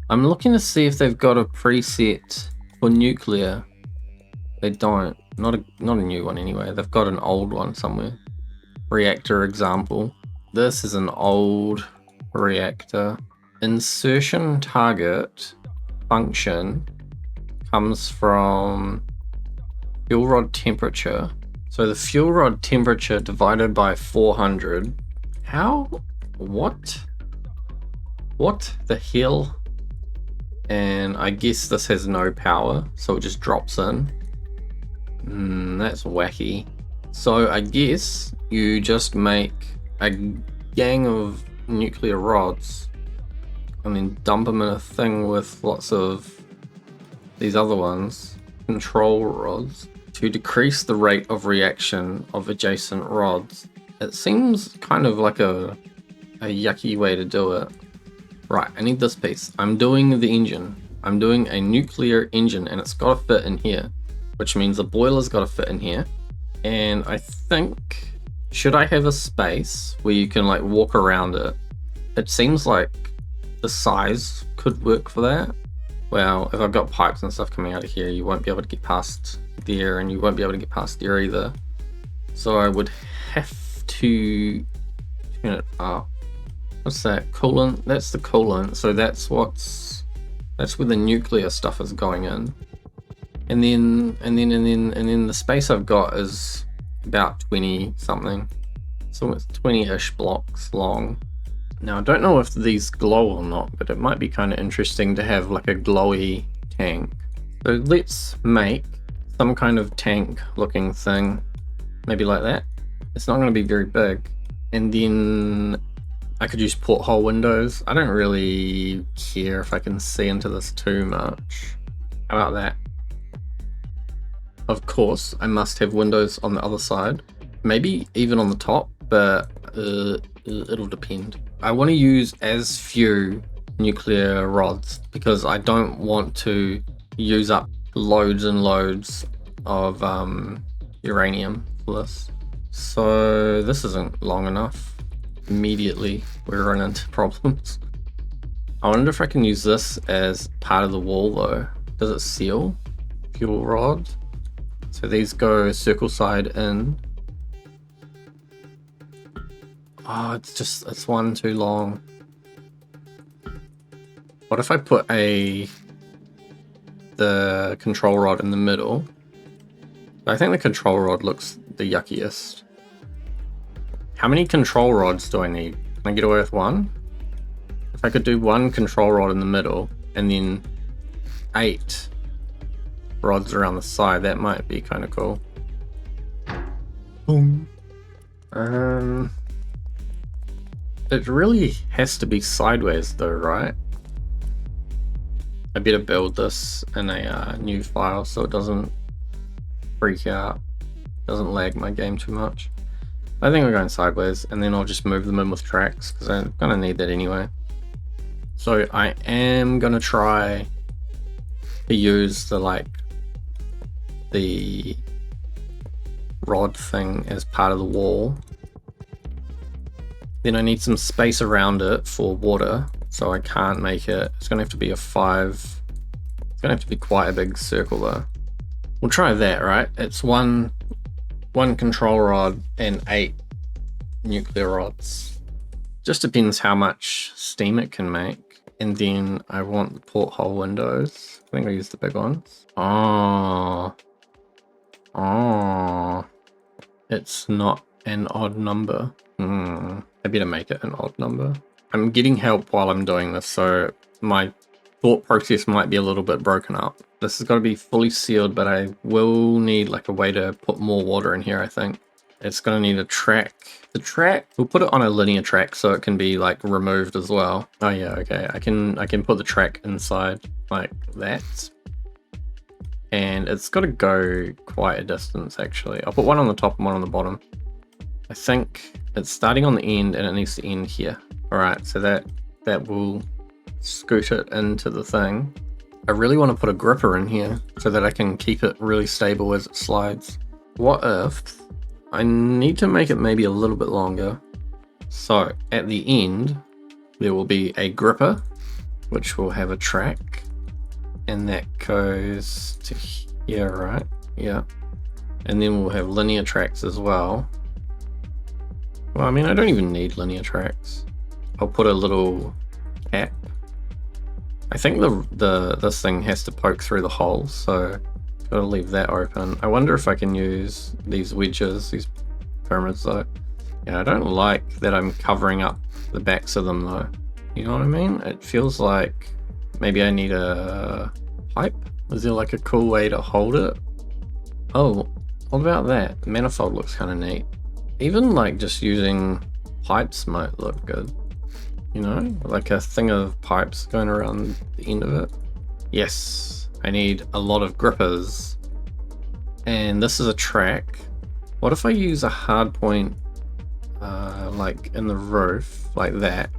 I'm looking to see if they've got a preset for nuclear. They don't. Not a new one anyway. They've got an old one somewhere. Reactor example. This is an old reactor. Insertion target function comes from fuel rod temperature. So the fuel rod temperature divided by 400. How? What? What the hell? And I guess this has no power, so it just drops in. That's wacky. So I guess you just make a gang of nuclear rods and then dump them in a thing with lots of these other ones, control rods, to decrease the rate of reaction of adjacent rods. It seems kind of like a yucky way to do it. Right, I need this piece. I'm doing the engine. I'm doing a nuclear engine and it's got to fit in here, which means the boiler's got to fit in here. And I think, should I have a space where you can like walk around it? It seems like the size could work for that. Well, if I've got pipes and stuff coming out of here, you won't be able to get past there, and you won't be able to get past there either. So I would have to turn it up. What's that? Coolant? That's the coolant. So that's where the nuclear stuff is going in. And then the space I've got is about 20 something. So it's 20-ish blocks long. Now I don't know if these glow or not, but it might be kind of interesting to have like a glowy tank. So let's make some kind of tank looking thing. Maybe like that. It's not going to be very big. And then I could use porthole windows. I don't really care if I can see into this too much. How about that? Of course, I must have windows on the other side. Maybe even on the top, but it'll depend. I want to use as few nuclear rods because I don't want to use up loads and loads of uranium for this. So this isn't long enough. Immediately we run into problems. I wonder if I can use this as part of the wall though. Does it seal? Fuel rod. So these go circle side in. Oh, it's one too long. What if I put the control rod in the middle? I think the control rod looks the yuckiest. How many control rods do I need? Can I get away with one? If I could do one control rod in the middle and then 8 rods around the side, that might be kind of cool. Boom. It really has to be sideways though, right? I better build this in a new file so it doesn't freak out, doesn't lag my game too much. I think we're going sideways, and then I'll just move them in with tracks because I'm gonna need that anyway. So I am gonna try to use the rod thing as part of the wall. Then I need some space around it for water, so I can't make it. It's gonna have to be a 5. It's gonna have to be quite a big circle though. We'll try that, right? It's one control rod and 8 nuclear rods. Just depends how much steam it can make. And then I want the porthole windows. I think I'll use the big ones. Oh, it's not an odd number. I better make it an odd number. I'm getting help while I'm doing this, so my thought process might be a little bit broken up. This has got to be fully sealed, but I will need like a way to put more water in here, I think. It's going to need a track. The track, we'll put it on a linear track so it can be like removed as well. Oh yeah, okay. I can put the track inside like that. And it's got to go quite a distance actually. I'll put one on the top and one on the bottom. I think it's starting on the end and it needs to end here. All right, so that will scoot it into the thing. I really want to put a gripper in here so that I can keep it really stable as it slides. What if I need to make it maybe a little bit longer? So at the end, there will be a gripper which will have a track, and that goes to here, right? Yeah. And then we'll have linear tracks as well. Well, I mean, I don't even need linear tracks. I'll put a little cap. I think this thing has to poke through the hole, so gotta leave that open. I wonder if I can use these wedges, these pyramids though. Yeah, I don't like that I'm covering up the backs of them though. You know what I mean? It feels like maybe I need a pipe. Is there like a cool way to hold it? Oh, what about that? The manifold looks kind of neat. Even like just using pipes might look good. You know, like a thing of pipes going around the end of it. Yes, I need a lot of grippers. And this is a track. What if I use a hard point like in the roof, like that?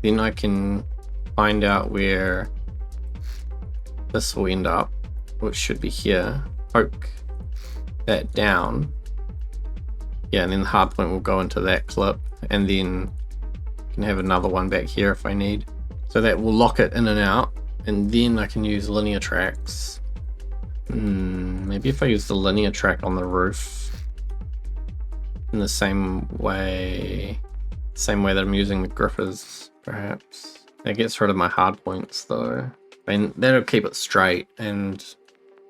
Then I can find out where this will end up, which should be here. Poke that down. Yeah, and then the hard point will go into that clip, and then can have another one back here if I need. So that will lock it in and out, and then I can use linear tracks. Maybe if I use the linear track on the roof in the same way that I'm using the grippers, perhaps. That gets rid of my hard points though. And that'll keep it straight, and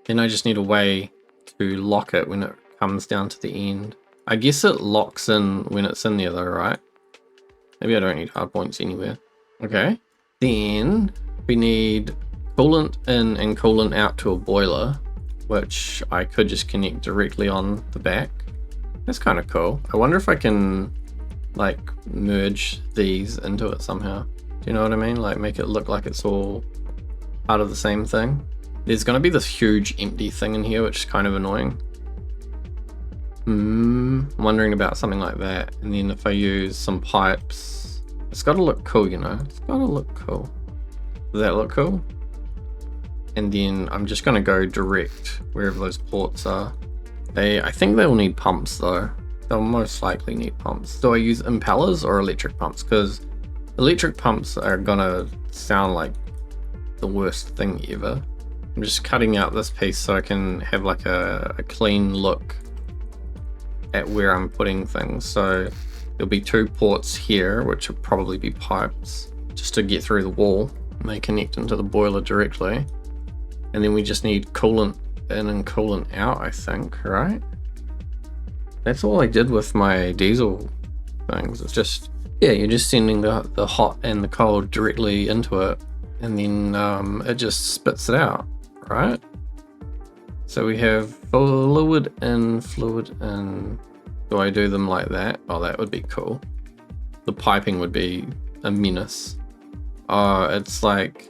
then I just need a way to lock it when it comes down to the end. I guess it locks in when it's in there though, right? Maybe I don't need hard points anywhere. Okay. Then we need coolant in and coolant out to a boiler, which I could just connect directly on the back. That's kind of cool. I wonder if I can like merge these into it somehow. Do you know what I mean? Like make it look like it's all part of the same thing. There's going to be this huge empty thing in here, which is kind of annoying. I'm wondering about something like that. And then if I use some pipes, it's got to look cool, you know? It's got to look cool. Does that look cool? And then I'm just going to go direct wherever those ports are. I think they'll need pumps though. They'll most likely need pumps. Do I use impellers or electric pumps? Because electric pumps are going to sound like the worst thing ever. I'm just cutting out this piece so I can have like a clean look at where I'm putting things. So there'll be two ports here, which will probably be pipes just to get through the wall, and they connect into the boiler directly. And then we just need coolant in and coolant out, I think, right? That's all I did with my diesel things. It's just, yeah, you're just sending the hot and the cold directly into it, and then it just spits it out, right? So we have fluid in, fluid in. Do I do them like that? Oh, that would be cool. The piping would be a menace. Oh, it's like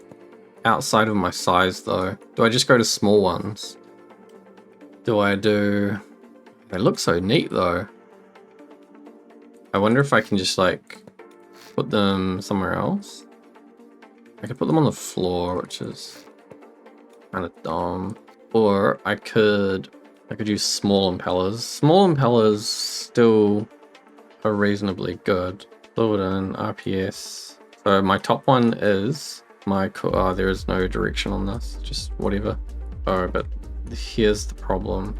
outside of my size though. Do I just go to small ones? Do I do... They look so neat though. I wonder if I can just like put them somewhere else. I could put them on the floor, which is kind of dumb. Or I could use small impellers. Small impellers still are reasonably good. Fluid in, RPS. So my top one is my, there is no direction on this, just whatever. Oh, but here's the problem.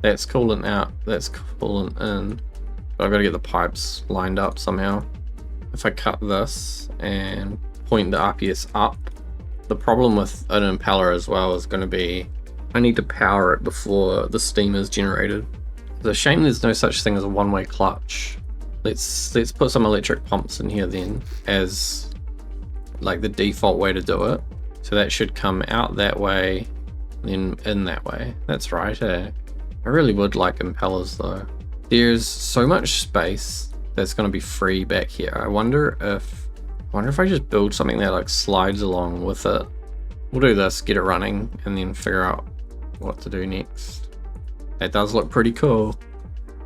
That's coolant out, that's coolant in. So I've got to get the pipes lined up somehow. If I cut this and point the RPS up, the problem with an impeller as well is going to be I need to power it before the steam is generated. It's a shame there's no such thing as a one-way clutch. Let's put some electric pumps in here then as like the default way to do it. So that should come out that way, then in that way. That's right, eh? I really would like impellers though. There's so much space that's going to be free back here. I wonder if I just build something that like slides along with it. We'll do this, get it running, and then figure out what to do next. That does look pretty cool.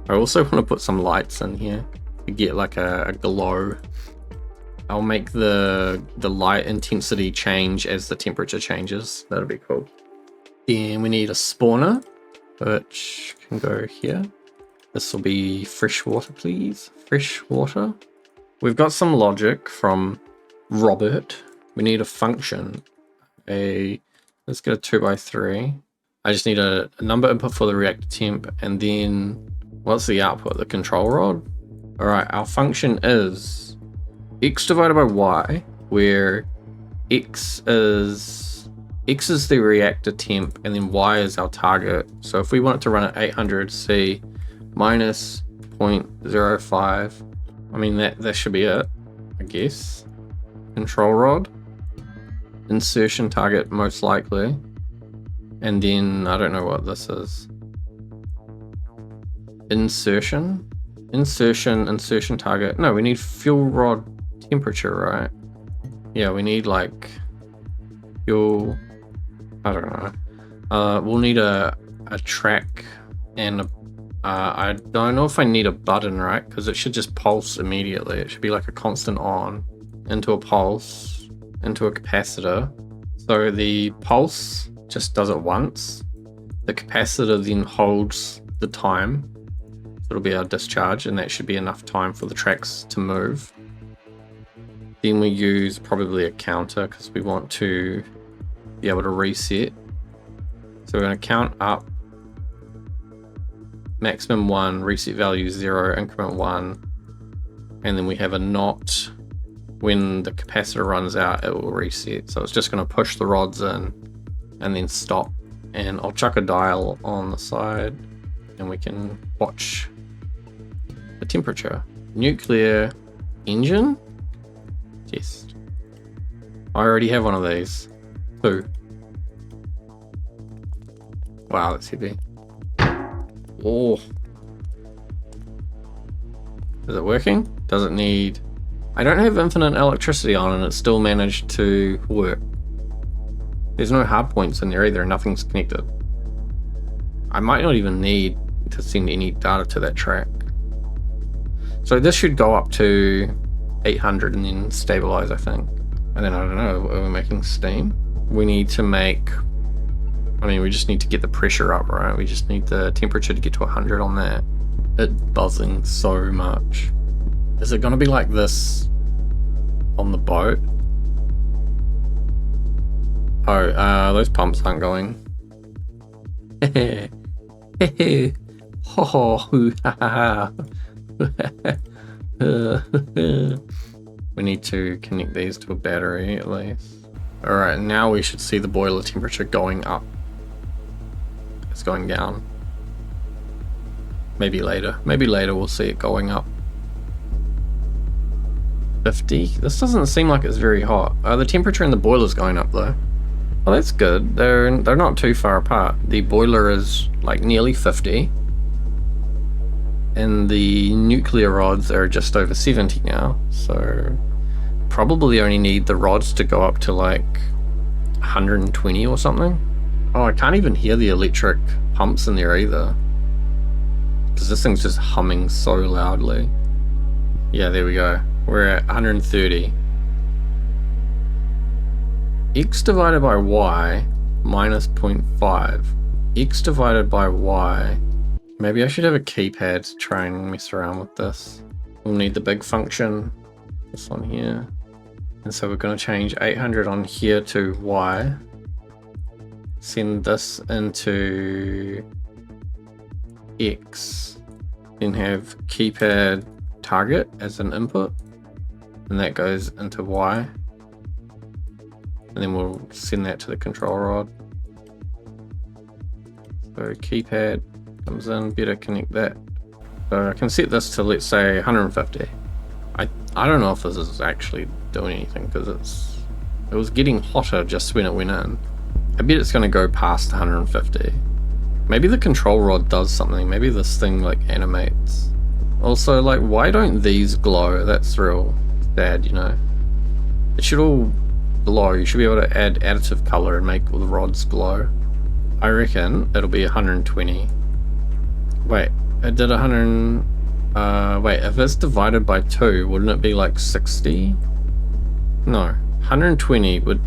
I also want to put some lights in here to get like a glow. I'll make the light intensity change as the temperature changes. That'll be cool. Then we need a spawner, which can go here. This will be fresh water, please. Fresh water. We've got some logic from Robert, we need a function. Let's get a 2x3. I just need a number input for the reactor temp, and then what's the output? The control rod? Alright, our function is x divided by y, where x is the reactor temp and then y is our target. So if we want it to run at 800 C minus 0.05, I mean that should be it, I guess. Control rod, insertion target most likely, and then I don't know what this is. Insertion target. No, we need fuel rod temperature, right? Yeah, we need like fuel, I don't know. We'll need a track and I don't know if I need a button, right? Because it should just pulse immediately. It should be like a constant on into a pulse into a capacitor. So the pulse just does it once. The capacitor then holds the time. So it'll be our discharge, and that should be enough time for the tracks to move. Then we use probably a counter because we want to be able to reset. So we're going to count up maximum 1, reset value 0, increment 1, and then we have a not. When the capacitor runs out, it will reset. So it's just going to push the rods in and then stop. And I'll chuck a dial on the side and we can watch the temperature. Nuclear engine test. I already have one of these. 2. Wow, that's heavy. Oh. Is it working? Does it need... I don't have infinite electricity on and it still managed to work. There's no hard points in there either, nothing's connected. I might not even need to send any data to that track. So this should go up to 800 and then stabilize, I think. And then I don't know, are we making steam? We need to make... I mean, we just need to get the pressure up, right? We just need the temperature to get to 100 on that. It's buzzing so much. Is it going to be like this on the boat? Oh, those pumps aren't going. We need to connect these to a battery at least. Alright, now we should see the boiler temperature going up. It's going down. Maybe later. Maybe later we'll see it going up. 50? This doesn't seem like it's very hot. The temperature in the boiler's going up though. Oh, that's good. They're not too far apart. The boiler is like nearly 50. And the nuclear rods are just over 70 now. So probably only need the rods to go up to like 120 or something. Oh, I can't even hear the electric pumps in there either. Because this thing's just humming so loudly. Yeah, there we go. We're at 130. X divided by y minus 0.5. X divided by y. Maybe I should have a keypad to try and mess around with this. We'll need the big function. This one here. And so we're going to change 800 on here to y. Send this into x. Then have keypad target as an input. And that goes into y. And then we'll send that to the control rod. So keypad comes in, better connect that. So I can set this to, let's say, 150. I don't know if this is actually doing anything because it was getting hotter just when it went in. I bet it's going to go past 150. Maybe the control rod does something. Maybe this thing like animates. Also, like, why don't these glow? That's real sad, you know. It should all glow. You should be able to add additive color and make all the rods glow. I reckon it'll be 120. Wait, it did 100. Wait, if it's divided by 2, wouldn't it be like 60? No, 120 would.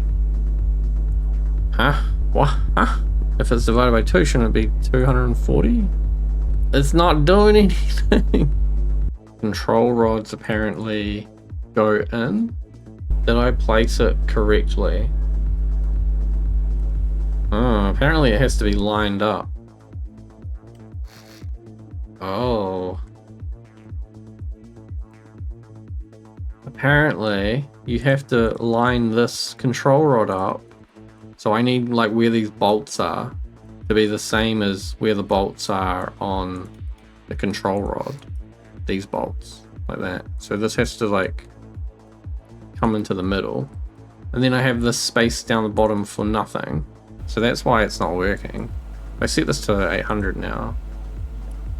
Huh? What? Huh? If it's divided by 2, shouldn't it be 240? It's not doing anything. Control rods apparently go in. Did I place it correctly? Oh, apparently it has to be lined up. Oh. Apparently, you have to line this control rod up. So I need like where these bolts are to be the same as where the bolts are on the control rod. These bolts, like that. So this has to like come into the middle. And then I have this space down the bottom for nothing. So that's why it's not working. If I set this to 800 now,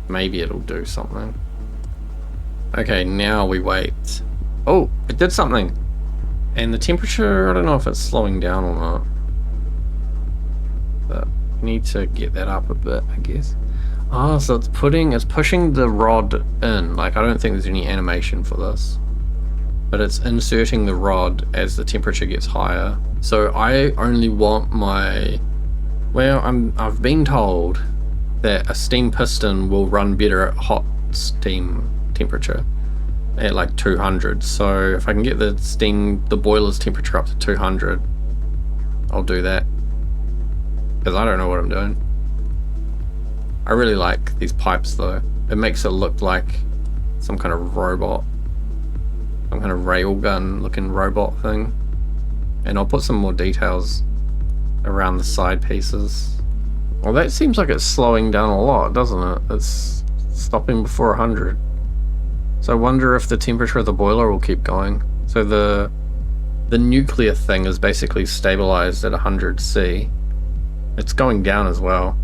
maybe it'll do something. Okay, now we wait. Oh, it did something. And the temperature, I don't know if it's slowing down or not. But we need to get that up a bit, I guess. Oh, so it's pushing the rod in. Like, I don't think there's any animation for this. But it's inserting the rod as the temperature gets higher. So I only want my... Well, I've been told that a steam piston will run better at hot steam temperature. At like 200. So if I can get the boiler's temperature up to 200, I'll do that. Because I don't know what I'm doing. I really like these pipes though. It makes it look like some kind of robot. Some kind of railgun looking robot thing. And I'll put some more details around the side pieces. Well, that seems like it's slowing down a lot, doesn't it? It's stopping before 100. So I wonder if the temperature of the boiler will keep going. So the nuclear thing is basically stabilized at 100 C. It's going down as well.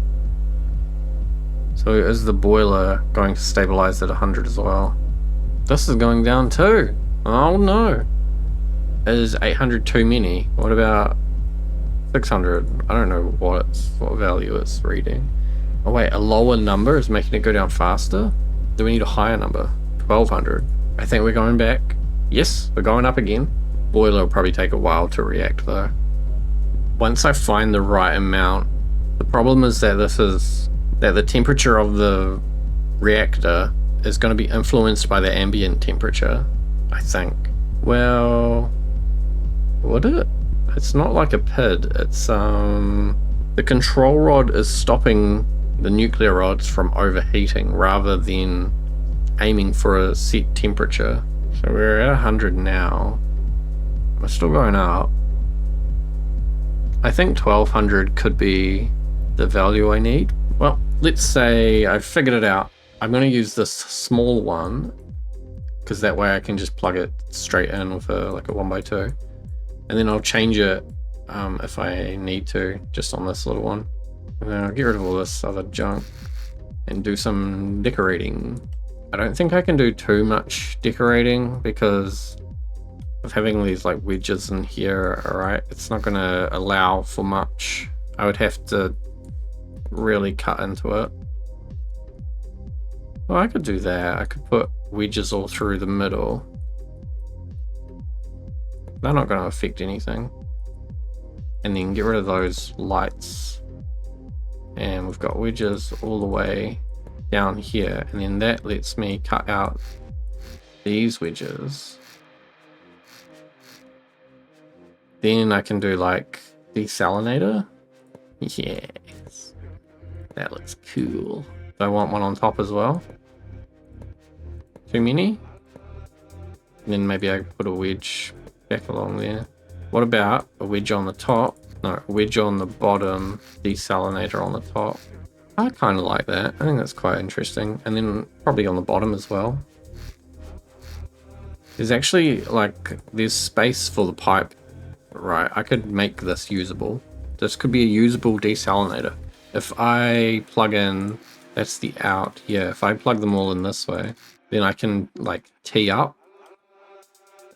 So is the boiler going to stabilize at 100 as well? This is going down too. Oh no. Is 800 too many? What about 600? I don't know what value it's reading. Oh wait, a lower number is making it go down faster? Do we need a higher number? 1200. I think we're going back. Yes, we're going up again. Boiler will probably take a while to react though. Once I find the right amount, the problem is that the temperature of the reactor is going to be influenced by the ambient temperature, I think. Well, would it? It's not like a PID. It's the control rod is stopping the nuclear rods from overheating rather than aiming for a set temperature. So we're at 100 now. We're still going up. I think 1200 could be the value I need. Well, let's say I figured it out. I'm going to use this small one because that way I can just plug it straight in with like a 1x2, and then I'll change it if I need to, just on this little one. And then I'll get rid of all this other junk and do some decorating. I don't think I can do too much decorating because of having these like wedges in here. Alright, it's not gonna allow for much. I would have to really cut into it. Well, I could do that. I could put wedges all through the middle. They're not gonna affect anything. And then get rid of those lights. And we've got wedges all the way down here, and then that lets me cut out these wedges. Then I can do like desalinator. Yes, that looks cool. Do I want one on top as well? Too many? And then maybe I put a wedge back along there. What about a wedge on the top? No, a wedge on the bottom, desalinator on the top. I kind of like that. I think that's quite interesting. And then probably on the bottom as well. There's actually like, there's space for the pipe. Right, I could make this usable. This could be a usable desalinator. If I plug in, that's the out. Yeah, if I plug them all in this way, then I can like tee up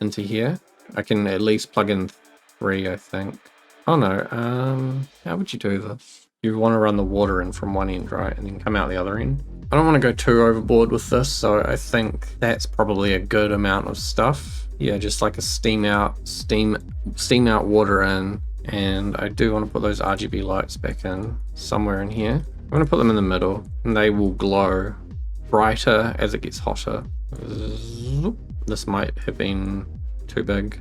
into here. I can at least plug in 3, I think. Oh no, how would you do this? You want to run the water in from one end, right? And then come out the other end. I don't want to go too overboard with this, so I think that's probably a good amount of stuff. Yeah, just like a steam out water in. And I do want to put those RGB lights back in somewhere in here. I'm going to put them in the middle, and they will glow brighter as it gets hotter. This might have been too big.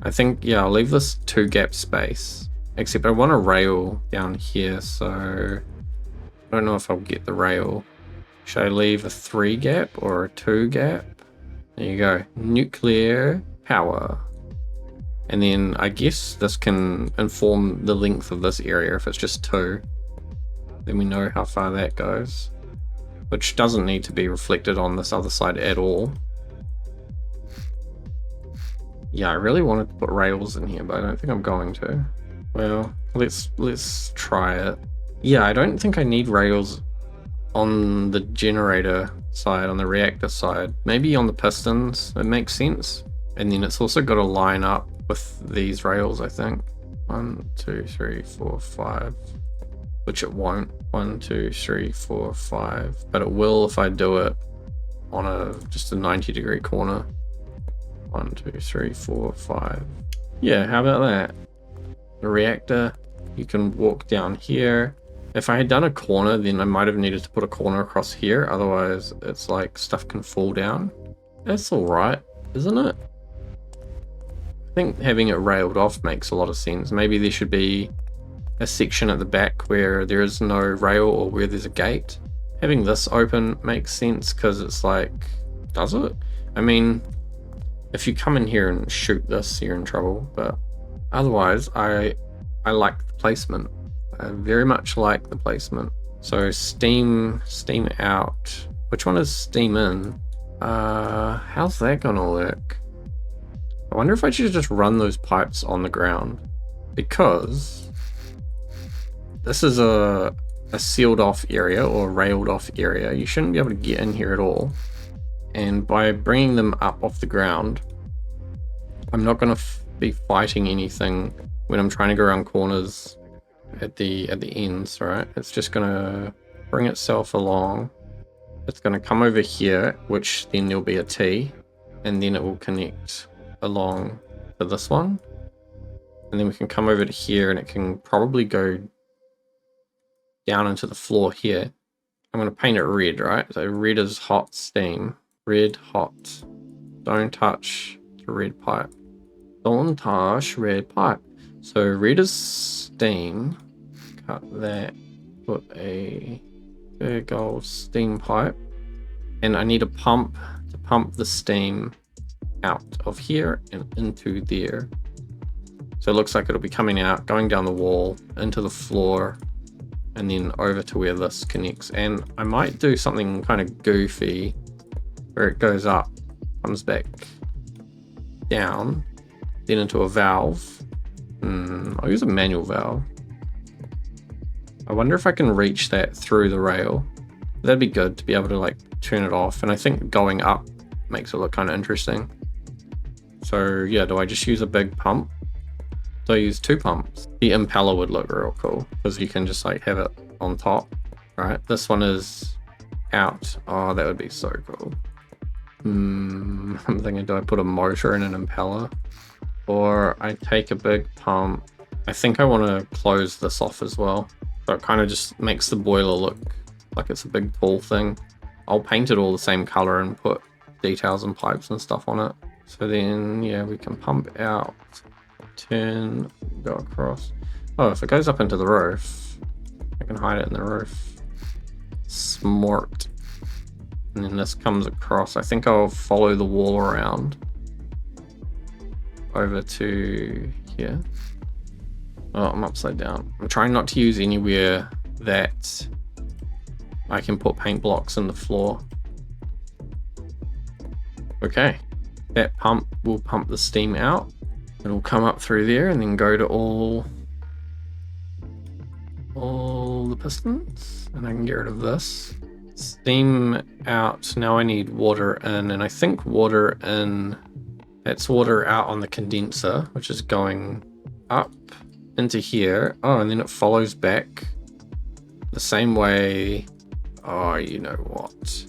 I think, yeah, I'll leave this 2 gap space. Except I want a rail down here, so I don't know if I'll get the rail. Should I leave a 3 gap or a 2 gap? There you go. Nuclear power. And then I guess this can inform the length of this area. If it's just 2, then we know how far that goes, which doesn't need to be reflected on this other side at all. Yeah, I really wanted to put rails in here, but I don't think I'm going to. Well, let's try it. Yeah, I don't think I need rails on the generator side, on the reactor side. Maybe on the pistons, it makes sense. And then it's also got to line up with these rails, I think. 1, 2, 3, 4, 5. Which it won't. 1, 2, 3, 4, 5. But it will if I do it on just a 90-degree corner. 1, 2, 3, 4, 5. Yeah, how about that? The reactor, you can walk down here. If I had done a corner, then I might have needed to put a corner across here. Otherwise, it's like stuff can fall down. That's all right, isn't it? I think having it railed off makes a lot of sense. Maybe there should be a section at the back where there is no rail or where there's a gate. Having this open makes sense because it's like, does it? I mean, if you come in here and shoot this, you're in trouble. But otherwise, I like the placement. I very much like the placement. So steam out. Which one is steam in? How's that gonna work? I wonder if I should just run those pipes on the ground, because this is a sealed off area or railed off area. You shouldn't be able to get in here at all. And by bringing them up off the ground, I'm not going to be fighting anything when I'm trying to go around corners at the ends, right? It's just going to bring itself along. It's going to come over here, which then there'll be a T, and then it will connect along to this one. And then we can come over to here, and it can probably go down into the floor here. I'm going to paint it red, right? So red is hot steam. Red hot. Don't touch the red pipe. Don't touch red pipe. So red is steam. Cut that. Put a big old steam pipe. And I need a pump to pump the steam out of here and into there. So it looks like it'll be coming out, going down the wall, into the floor, and then over to where this connects. And I might do something kind of goofy where it goes up, comes back down, then into a valve. I'll use a manual valve. I wonder if I can reach that through the rail. That'd be good to be able to like turn it off. And I think going up makes it look kind of interesting. So yeah, do I just use a big pump? Do I use 2 pumps? The impeller would look real cool because you can just like have it on top, right? This one is out. Oh, that would be so cool. I'm thinking, do I put a motor in an impeller? Or I take a big pump. I think I want to close this off as well. So it kind of just makes the boiler look like it's a big tall thing. I'll paint it all the same color and put details and pipes and stuff on it. So then, yeah, we can pump out, turn, go across. Oh, if it goes up into the roof, I can hide it in the roof. Smart. And then this comes across. I think I'll follow the wall around over to here. Oh, I'm upside down. I'm trying not to use anywhere that I can put paint blocks in the floor. Okay, that pump will pump the steam out. It'll come up through there and then go to all the pistons, and I can get rid of this. Steam out. Now I need water in, and I think water in, that's water out on the condenser, which is going up into here. Oh, and then it follows back the same way. Oh, you know what?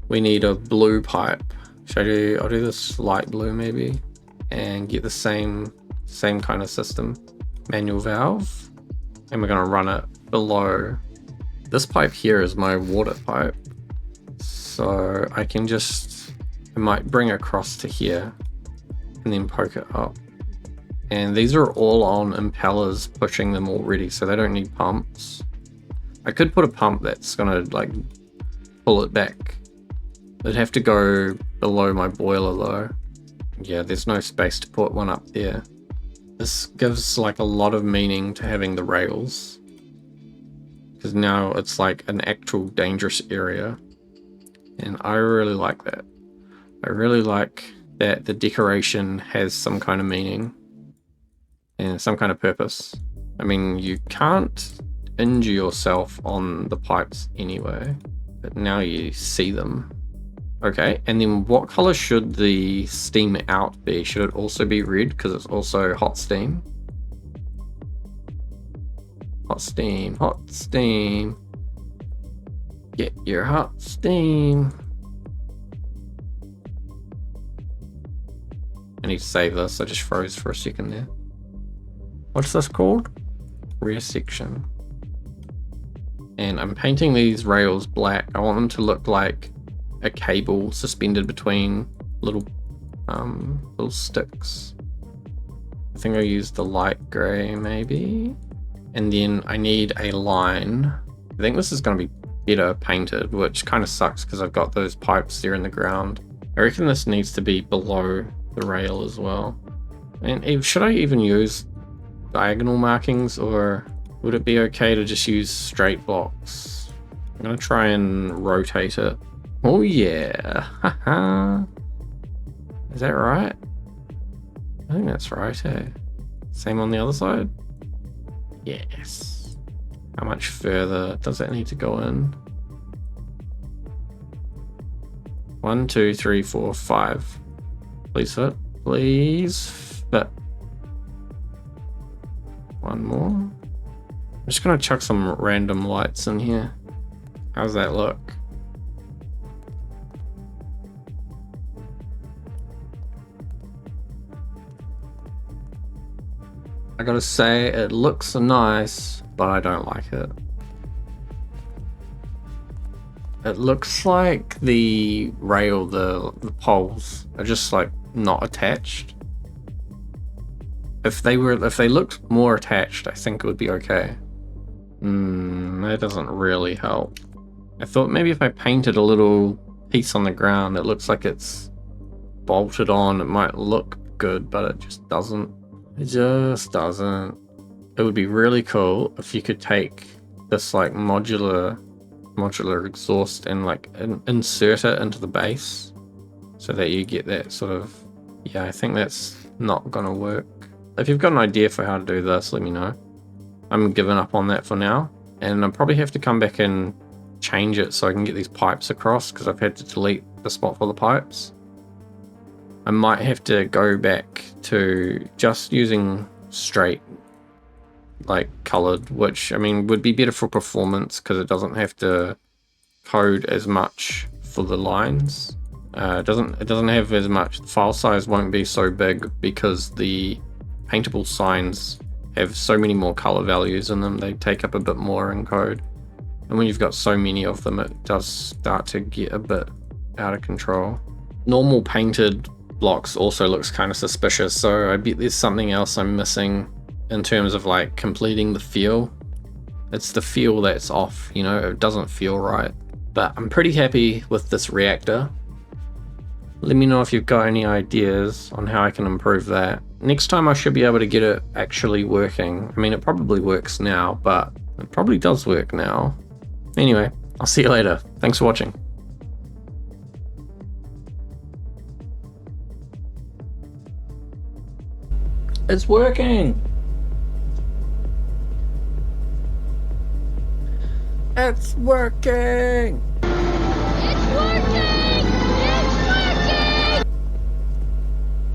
We need a blue pipe. Should I'll do this light blue maybe, and get the same kind of system. Manual valve, and we're gonna run it below. This pipe here is my water pipe, so I can just, I might bring it across to here and then poke it up. And these are all on impellers pushing them already, so they don't need pumps. I could put a pump that's gonna like pull it back. It'd have to go below my boiler though. Yeah, there's no space to put one up there. This gives like a lot of meaning to having the rails, because now it's like an actual dangerous area, and I really like that. I really like that the decoration has some kind of meaning and some kind of purpose. I mean, you can't injure yourself on the pipes anyway, but now you see them. Okay, and then what color should the steam out be? Should it also be red because it's also hot steam? Hot steam, hot steam. Get your hot steam. I need to save this, I just froze for a second there. What's this called? Rear section. And I'm painting these rails black. I want them to look like a cable suspended between little sticks. I think I used the light gray maybe. And then I need a line. I think this is going to be better painted, which kind of sucks because I've got those pipes there in the ground. I reckon this needs to be below the rail as well. And should I even use diagonal markings, or would it be okay to just use straight blocks? I'm going to try and rotate it. Oh yeah, haha. Is that right? I think that's right, eh? Same on the other side? Yes. How much further does that need to go in? 1, 2, 3, 4, 5. Please fit. Please fit. One more. I'm just gonna chuck some random lights in here. How's that look? I gotta say, it looks nice, but I don't like it. It looks like the rail, the poles are just like not attached. If they looked more attached, I think it would be okay. That doesn't really help. I thought maybe if I painted a little piece on the ground, it looks like it's bolted on, it might look good, but it just doesn't. It just doesn't. It would be really cool if you could take this like modular exhaust and like insert it into the base so that you get that sort of, yeah, I think that's not gonna work. If you've got an idea for how to do this, let me know. I'm giving up on that for now, and I'll probably have to come back and change it so I can get these pipes across, because I've had to delete the spot for the pipes. I might have to go back to just using straight, like colored, which I mean would be better for performance because it doesn't have to code as much for the lines. It doesn't have as much, the file size won't be so big because the paintable signs have so many more color values in them. They take up a bit more in code, and when you've got so many of them, it does start to get a bit out of control. Normal painted blocks also looks kind of suspicious, so I bet there's something else I'm missing in terms of like completing the feel. It's the feel that's off, you know, it doesn't feel right. But I'm pretty happy with this reactor. Let me know if you've got any ideas on how I can improve that. Next time I should be able to get it actually working. I mean, it probably works now, but it probably does work now. Anyway, I'll see you later. Thanks for watching. It's working! It's working! It's working!